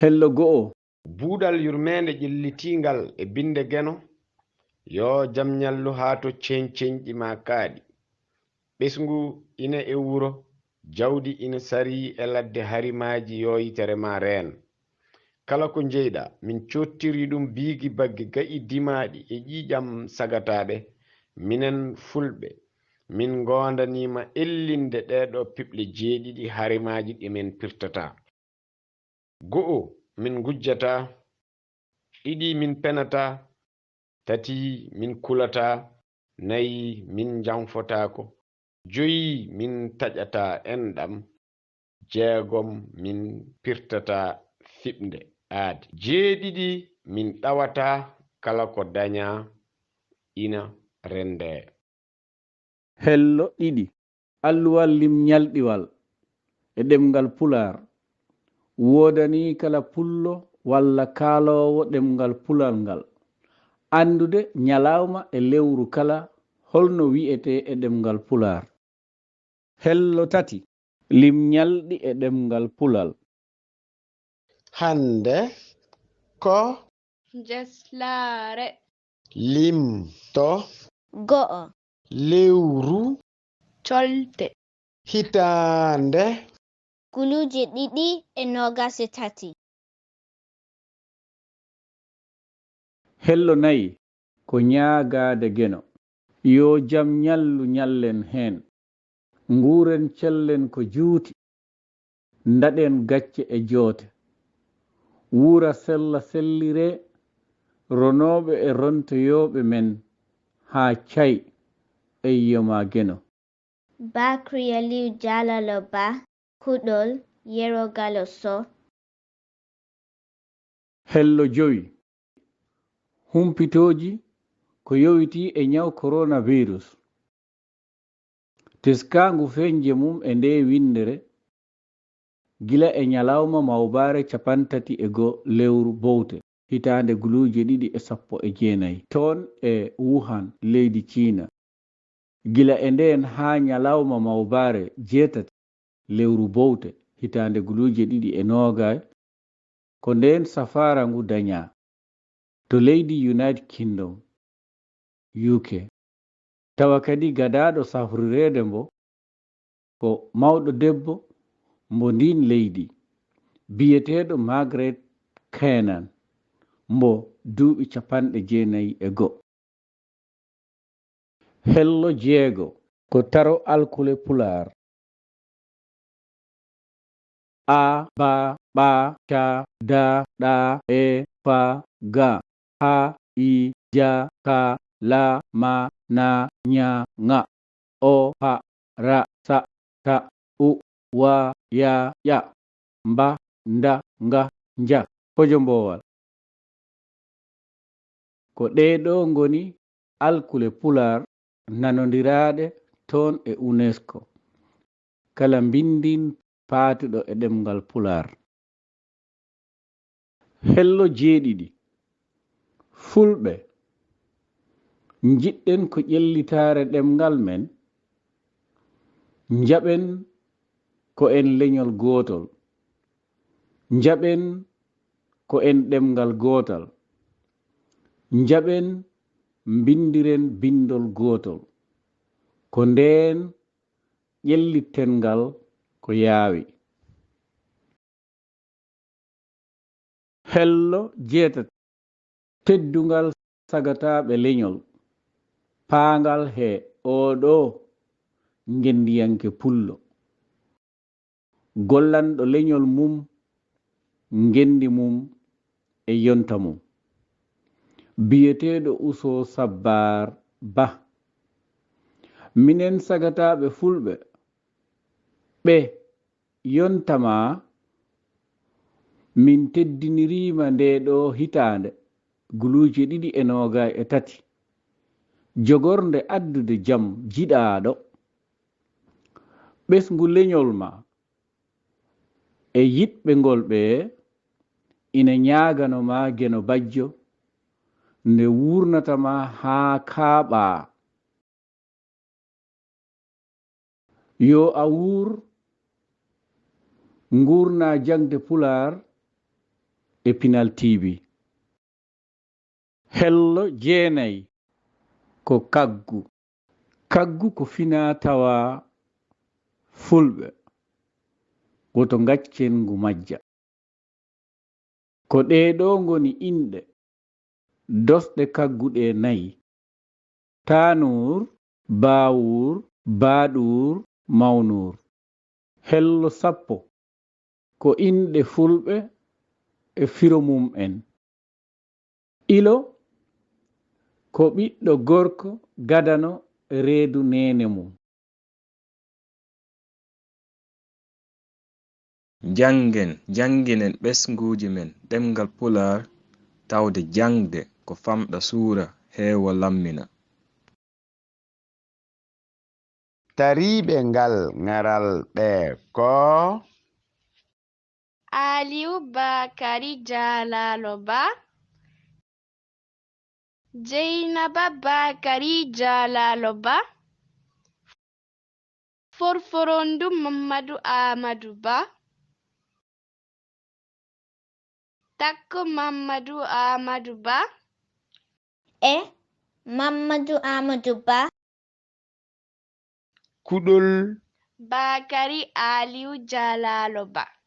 Hello go'o. Buuɗal yurmeende ƴellitiingal e binnde Geno. Yo jam ñallu haa to ceñceñƴi ma kaaɗi. Ɓesngu ina e wuro, jawdi ina sarii e ladde harimaaji yo yitere ma reen. Kala ko njeyɗa min cottiri ɗum biigi bagge ga'i dimaaɗi e ƴiiƴam sagataaɓe. Minen fulɓe min ngoondanima ellinde ɗeɗo piɓle jeeɗiɗi harimaaji ɗi min pirtata. Go'o min gujjata, ɗiɗi min penata, tati min kulata, nayi min janfotako, joyi min taƴata enɗam, jeegom min pirtata fiɓnde aadi, jeeɗiɗi min ɗawata kala ko daña ina rende. Hello ɗiɗi. Alluwal lim ñalɗiwal e ɗemngal Pular. Wodani kala pullo walla kaalowo ɗemngal Pulal ngal. Andude ñalawma e lewru kala holno wi'ete e ɗemngal Pular. Hello tati. Lim ñalɗi e ɗemngal Pulal. Hande ko Jeslare. limto Go'o. lewru Colte. hitande Guluje 223. Hello nayi ko ñaagaade Geno. Yo jam ñallu ñallen hen. Nguuren cellen ko juuti. Ndaɗen gacce e joote. Wuura sella sellire ronooɓe e rontoyooɓe men haa cay eyyoma Geno. Bakary Aliw Jalaalo ba kuɗol yerogalo so. Hello joyi. Humpitooji ko yowiti e ñaw coronavirus. Teskaangu feñje mum e nde windere gila e ñalawma mawbare 31 lewru bowte hitande guluje 2019 toon e Wuhan leydi China. Gila e nden ha ñalawma mawbare 8 lewru bowte hitande guluje 2020 ko nden safara ngu daña to leydi United Kingdom UK. Tawa kadi gadaɗo safrurede mbo ko mawɗo debbo mbo ndin leydi biyeteɗo Margaret Kenan mbo duuɓi 91. Hello jeego ko taro alkule Pular. A ba ba cha da ɗa e fa ga ha i ja ka la ma na nya nga o ha ra sa ta u wa ya ya mba nda nga nja hojombowal. Ko ɗeɗo ngoni alkule Pular nanodiraɗe toon e UNESCO kala mbindin paatuɗo e ɗemngal Pular. Hello jeeɗiɗi. Fulɓe jiɗɗen ko ƴellitaare ɗemngal men jaɓen ko en leñol gootol, jaɓen ko en ɗemngal gootal, jaɓen mbindiren bindol gootol ko ndeen ƴelliten ngal ko yaawi. Hello jeetati. Teddungal sagataɓe leñol paangal he oɗo ngendiyanke pullo gollanɗo leñol mum ngendi mum e yonta mum biyeteɗo Uso Sabbar Ba. Minen sagataɓe fulɓe ɓe yontama min teddinirima nde ɗo hitande guluje 2023 jogorde addude jam jiɗaɗo ɓesgu leñol ma e yiɗɓe ngol ɓe ina ñaganoma Geno bajjo nde wurnatama haa kaaɓa. Yo a wur ngurna jangde Pular e pinal TV. Hello jeenayi ko kaggu. Kaggu ko finatawa fulɓe woto gaccen ngu majja. Ko ɗeɗo ngoni inɗe dosɗe kagguɗe 4: Tanur, Bawur, Baɗur, Mawnur. Hello 10 ko inɗe fulɓe e firomum en. Ilo ko ɓiɗɗo gorko gadano e reedu nene mum. Janginen ɓesguji men ɗemgal Pular tawde jangde ko famɗa suura heewa lammina. Tariiɓe ngal ŋaral ɓe ko Aliw, Bakary, Jalaalo ba, Jeynaba, Bakary, Jalaalo ba, Forforondu, Mamadou Amadou ba, Takko, Mamadou Amadou ba, e Mamadou Amadou Ba, kuɗol Bakary, Aliw, Jalaalo ba.